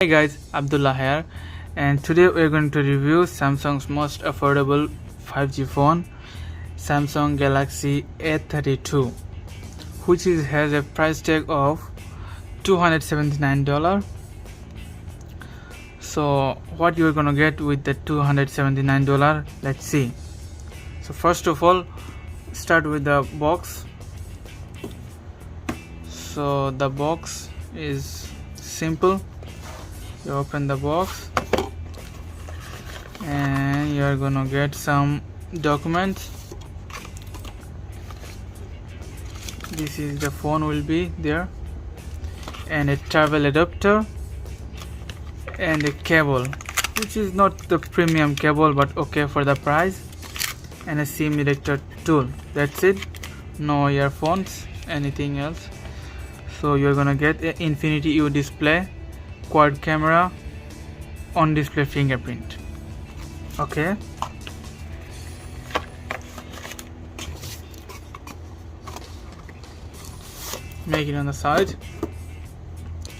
Hi guys, Abdulla here, and today we're going to review Samsung's most affordable 5G phone, Samsung Galaxy A32, which has a price tag of $279. So what you're gonna get with the $279, let's see. So first of all, start with the box. So the box is simple. You open the box and you're gonna get some documents. This is the phone will be there, and a travel adapter and a cable, which is not the premium cable but okay for the price, and a SIM ejector tool. That's it, no earphones, anything else. So you're gonna get an Infinity U display, quad camera, on display fingerprint. Okay, make it on the side,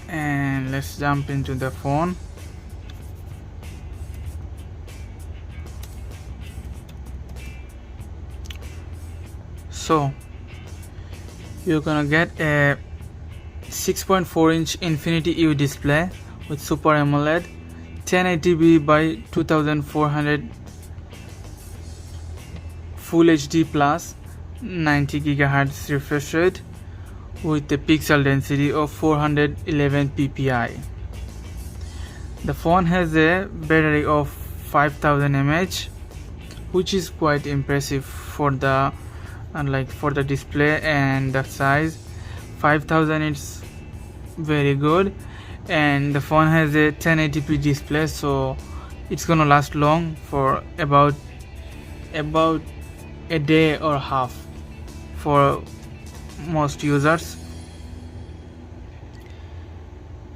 and let's jump into the phone. So you're gonna get a 6.4-inch Infinity U display with Super AMOLED, 1080p by 2400 Full HD plus, 90 GHz refresh rate with a pixel density of 411 ppi. The phone has a battery of 5000 mAh, which is quite impressive for the for the display and the size. 5000 is very good, and the phone has a 1080p display, so it's gonna last long for about a day or half for most users.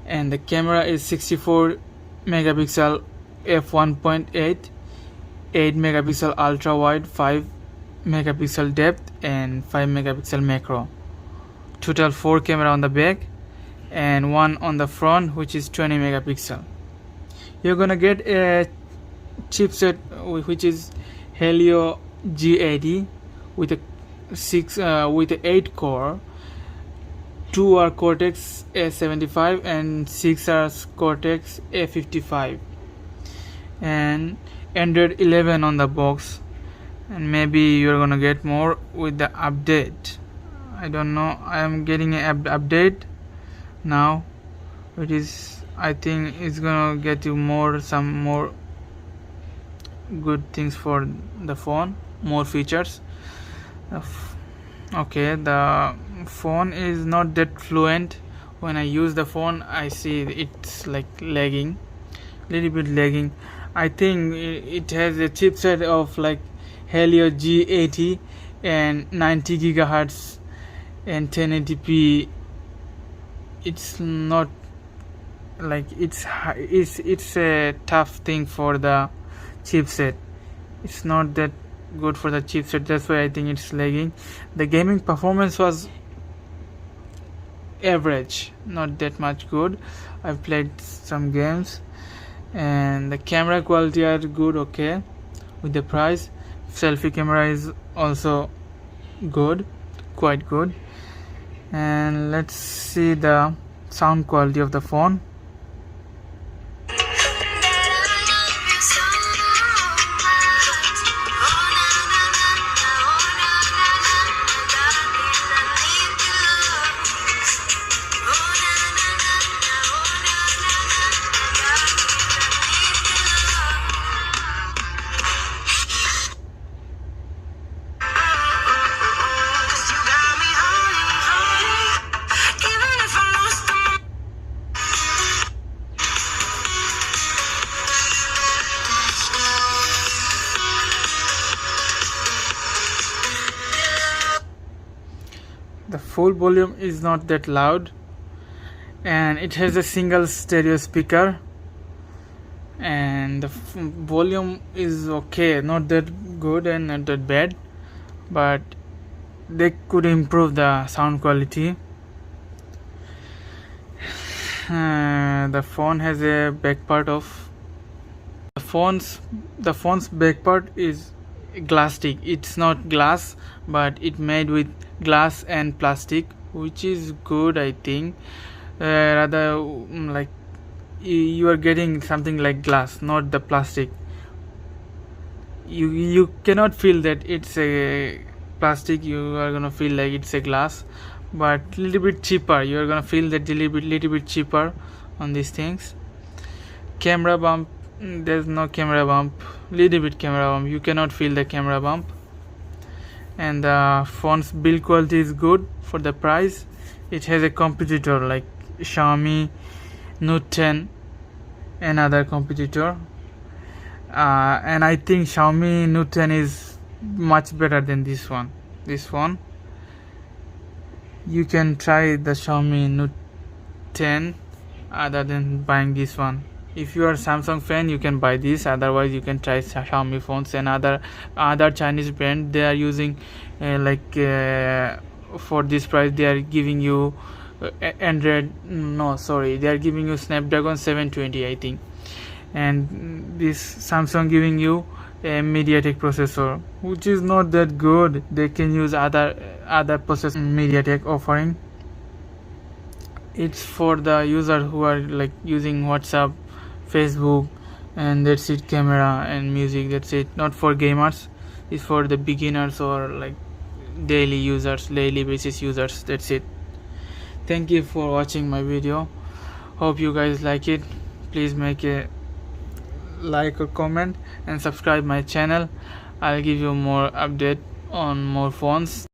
And the camera is 64 megapixel f1.8, 8 megapixel ultra wide, 5 megapixel depth, and 5 megapixel macro. Total 4 camera on the back and 1 on the front, which is 20 megapixel. You're gonna get a chipset which is Helio G80 with a 8 core. 2 are Cortex A75 and 6 are Cortex A55, and Android 11 on the box, and maybe you're gonna get more with the update. I don't know, I am getting an update now, which is, I think it's gonna get you some more good things for the phone, more features. Okay, the phone is not that fluent. When I use the phone, I see it's like lagging, little bit lagging. I think it has a chipset of like Helio G80 and 90 gigahertz and 1080p. It's not like it's a tough thing for the chipset. It's not that good for the chipset, that's why I think it's lagging. The gaming performance was average, not that much good. I've played some games, and the camera quality are good, okay, with the price. Selfie camera is also good, quite good. And let's see the sound quality of the phone. The full volume is not that loud, and it has a single stereo speaker, and the volume is okay, not that good and not that bad, but they could improve the sound quality. The phone has a back part of the phone's back part is plastic. It's not glass, but it made with glass and plastic, which is good, I think. Rather, like you are getting something like glass, not the plastic. You cannot feel that it's a plastic. You are gonna feel like it's a glass, but little bit cheaper. You are gonna feel that little bit cheaper on these things. Camera bump, there's no camera bump. Little bit camera bump, you cannot feel the camera bump. And the phone's build quality is good for the price. It has a competitor like Xiaomi Note 10, another competitor, and I think Xiaomi Note 10 is much better than this one. This phone, you can try the Xiaomi Note 10 other than buying this one. If you are Samsung fan, you can buy this. Otherwise, you can try Xiaomi phones and other Chinese brand. They are using for this price they are giving you Android. No, sorry, they are giving you Snapdragon 720, I think. And this Samsung giving you a MediaTek processor, which is not that good. They can use other processor MediaTek offering. It's for the user who are like using WhatsApp, Facebook, and that's it, camera and music, that's it. Not for gamers. It's for the beginners or like daily basis users, that's it. Thank you for watching my video. Hope you guys like it. Please make a like or comment and subscribe my channel. I'll give you more update on more phones.